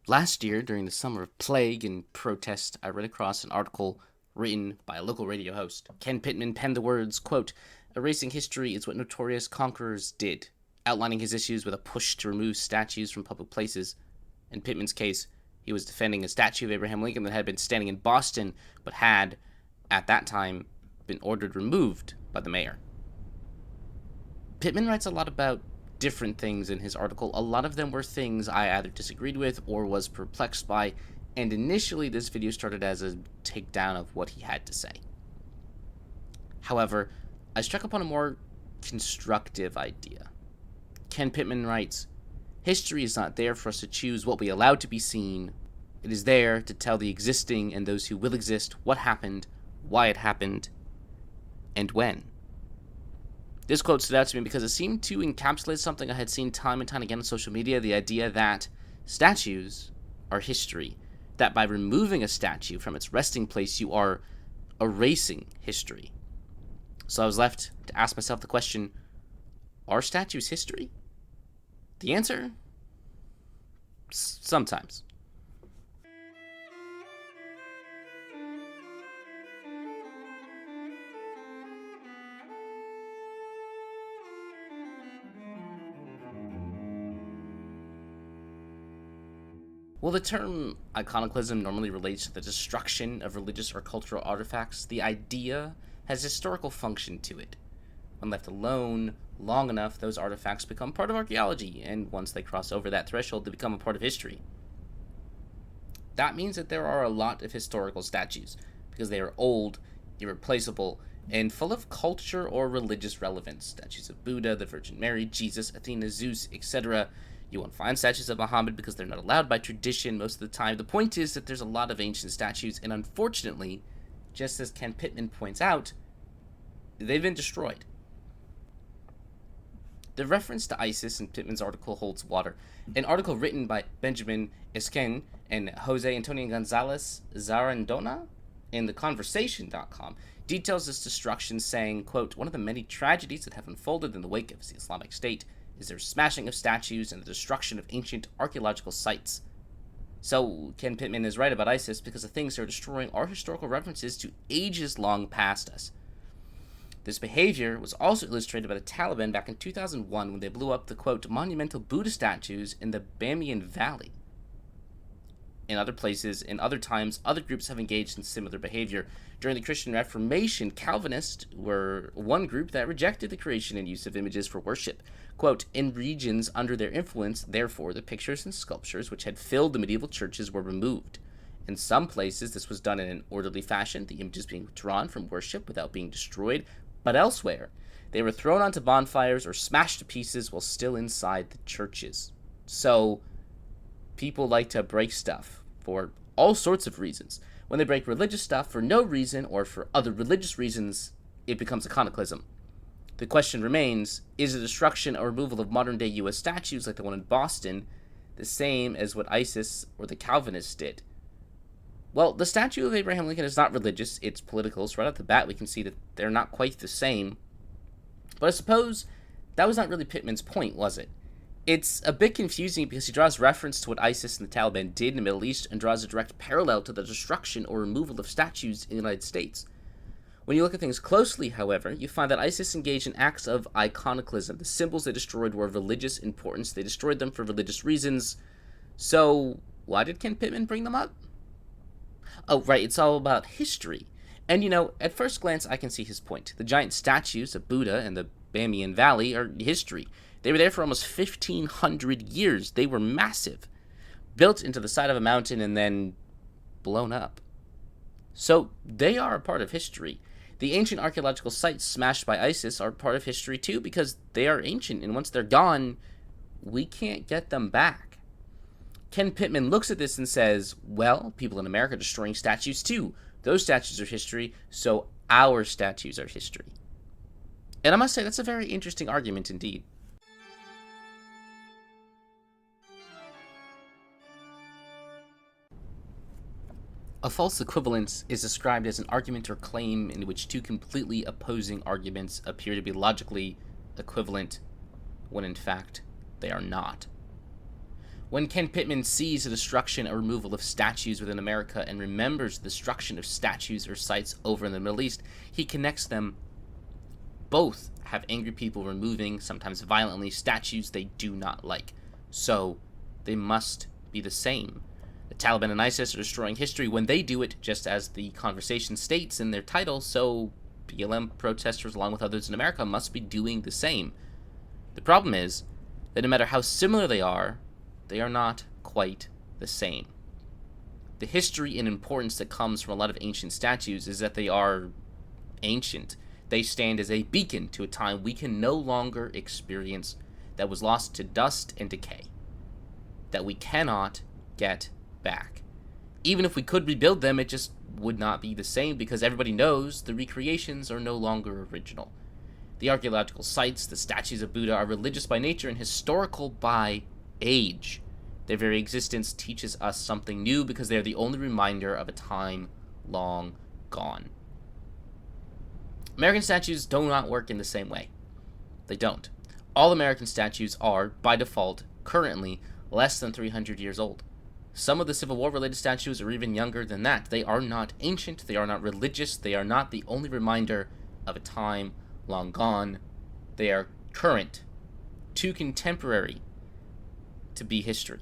Last year, during the summer of plague and protest, I ran across an article written by a local radio host. Ken Pitman penned the words, quote, "Erasing history is what notorious conquerors did," outlining his issues with a push to remove statues from public places. In Pittman's case, he was defending a statue of Abraham Lincoln that had been standing in Boston, but had, at that time, been ordered removed by the mayor. Pittman writes a lot about different things in his article. A lot of them were things I either disagreed with or was perplexed by, and initially this video started as a takedown of what he had to say. However, I struck upon a more constructive idea. Ken Pitman writes, "History is not there for us to choose what we allow to be seen. It is there to tell the existing and those who will exist what happened, why it happened, and when." This quote stood out to me because it seemed to encapsulate something I had seen time and time again on social media, the idea that statues are history, that by removing a statue from its resting place, you are erasing history. So I was left to ask myself the question, are statues history? The answer? Sometimes. While the term iconoclasm normally relates to the destruction of religious or cultural artifacts, the idea has historical function to it. When left alone long enough, those artifacts become part of archaeology, and once they cross over that threshold, they become a part of history. That means that there are a lot of historical statues, because they are old, irreplaceable, and full of culture or religious relevance. Statues of Buddha, the Virgin Mary, Jesus, Athena, Zeus, etc. You won't find statues of Muhammad because they're not allowed by tradition most of the time. The point is that there's a lot of ancient statues, and unfortunately, just as Ken Pitman points out, they've been destroyed. The reference to ISIS in Pittman's article holds water. An article written by Benjamin Esquin and Jose Antonio Gonzalez Zarandona in theconversation.com details this destruction, saying, quote, "One of the many tragedies that have unfolded in the wake of the Islamic State is their smashing of statues and the destruction of ancient archaeological sites." So, Ken Pitman is right about ISIS because the things they're destroying are historical references to ages long past us. This behavior was also illustrated by the Taliban back in 2001 when they blew up the, quote, "monumental Buddha statues in the Bamiyan Valley." In other places, in other times, other groups have engaged in similar behavior. During the Christian Reformation, Calvinists were one group that rejected the creation and use of images for worship. Quote, "In regions under their influence, therefore, the pictures and sculptures which had filled the medieval churches were removed. In some places, this was done in an orderly fashion, the images being withdrawn from worship without being destroyed, but elsewhere, they were thrown onto bonfires or smashed to pieces while still inside the churches." So, people like to break stuff for all sorts of reasons. When they break religious stuff for no reason or for other religious reasons, it becomes iconoclasm. The question remains, is the destruction or removal of modern-day U.S. statues like the one in Boston the same as what ISIS or the Calvinists did? Well, the statue of Abraham Lincoln is not religious, it's political, so right off the bat we can see that they're not quite the same. But I suppose that was not really Pittman's point, was it? It's a bit confusing because he draws reference to what ISIS and the Taliban did in the Middle East and draws a direct parallel to the destruction or removal of statues in the United States. When you look at things closely, however, you find that ISIS engaged in acts of iconoclasm. The symbols they destroyed were of religious importance. They destroyed them for religious reasons. So, why did Ken Pitman bring them up? Oh, right, it's all about history. And at first glance, I can see his point. The giant statues of Buddha in the Bamiyan Valley are history. They were there for almost 1,500 years. They were massive. Built into the side of a mountain and then blown up. So, they are a part of history. The ancient archaeological sites smashed by ISIS are part of history too because they are ancient, and once they're gone, we can't get them back. Ken Pitman looks at this and says, well, people in America are destroying statues too. Those statues are history, so our statues are history. And I must say, that's a very interesting argument indeed. A false equivalence is described as an argument or claim in which two completely opposing arguments appear to be logically equivalent when in fact they are not. When Ken Pitman sees the destruction or removal of statues within America and remembers the destruction of statues or sites over in the Middle East, he connects them. Both have angry people removing, sometimes violently, statues they do not like. So, they must be the same. The Taliban and ISIS are destroying history when they do it, just as the conversation states in their title, so BLM protesters, along with others in America, must be doing the same. The problem is that no matter how similar they are not quite the same. The history and importance that comes from a lot of ancient statues is that they are ancient. They stand as a beacon to a time we can no longer experience, that was lost to dust and decay, that we cannot get back. Even if we could rebuild them, it just would not be the same because everybody knows the recreations are no longer original. The archaeological sites, the statues of Buddha, are religious by nature and historical by age. Their very existence teaches us something new because they are the only reminder of a time long gone. American statues do not work in the same way. They don't. All American statues are, by default, currently less than 300 years old. Some of the Civil War related statues are even younger than that. They are not ancient, they are not religious, they are not the only reminder of a time long gone. They are current, too contemporary to be history.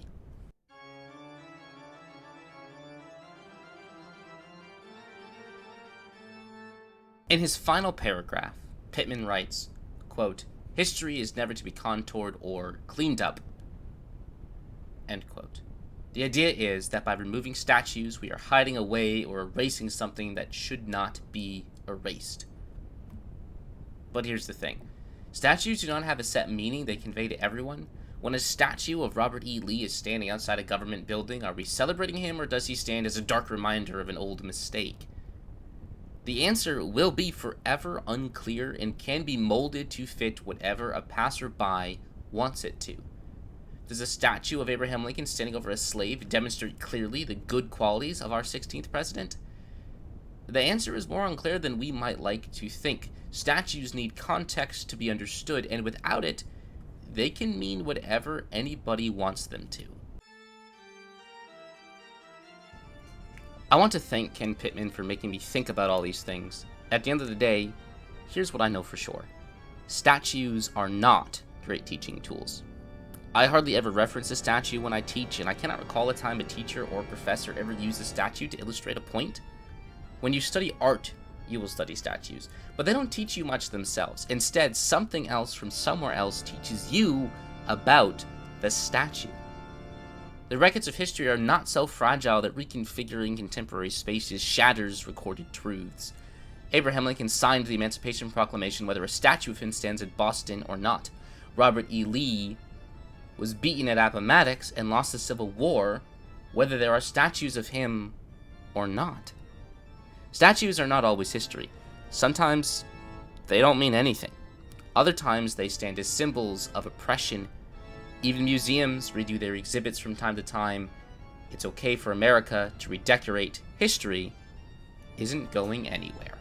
In his final paragraph, Pitman writes, quote, "History is never to be contoured or cleaned up." End quote. The idea is that by removing statues, we are hiding away or erasing something that should not be erased. But here's the thing. Statues do not have a set meaning they convey to everyone. When a statue of Robert E. Lee is standing outside a government building, are we celebrating him or does he stand as a dark reminder of an old mistake? The answer will be forever unclear and can be molded to fit whatever a passerby wants it to. Does a statue of Abraham Lincoln standing over a slave demonstrate clearly the good qualities of our 16th president? The answer is more unclear than we might like to think. Statues need context to be understood, and without it, they can mean whatever anybody wants them to. I want to thank Ken Pitman for making me think about all these things. At the end of the day, here's what I know for sure. Statues are not great teaching tools. I hardly ever reference a statue when I teach, and I cannot recall a time a teacher or professor ever used a statue to illustrate a point. When you study art, you will study statues, but they don't teach you much themselves. Instead, something else from somewhere else teaches you about the statue. The records of history are not so fragile that reconfiguring contemporary spaces shatters recorded truths. Abraham Lincoln signed the Emancipation Proclamation whether a statue of him stands in Boston or not. Robert E. Lee was beaten at Appomattox and lost the Civil War whether there are statues of him or not. Statues are not always history. Sometimes they don't mean anything. Other times they stand as symbols of oppression. Even museums redo their exhibits from time to time. It's okay for America to redecorate. History isn't going anywhere.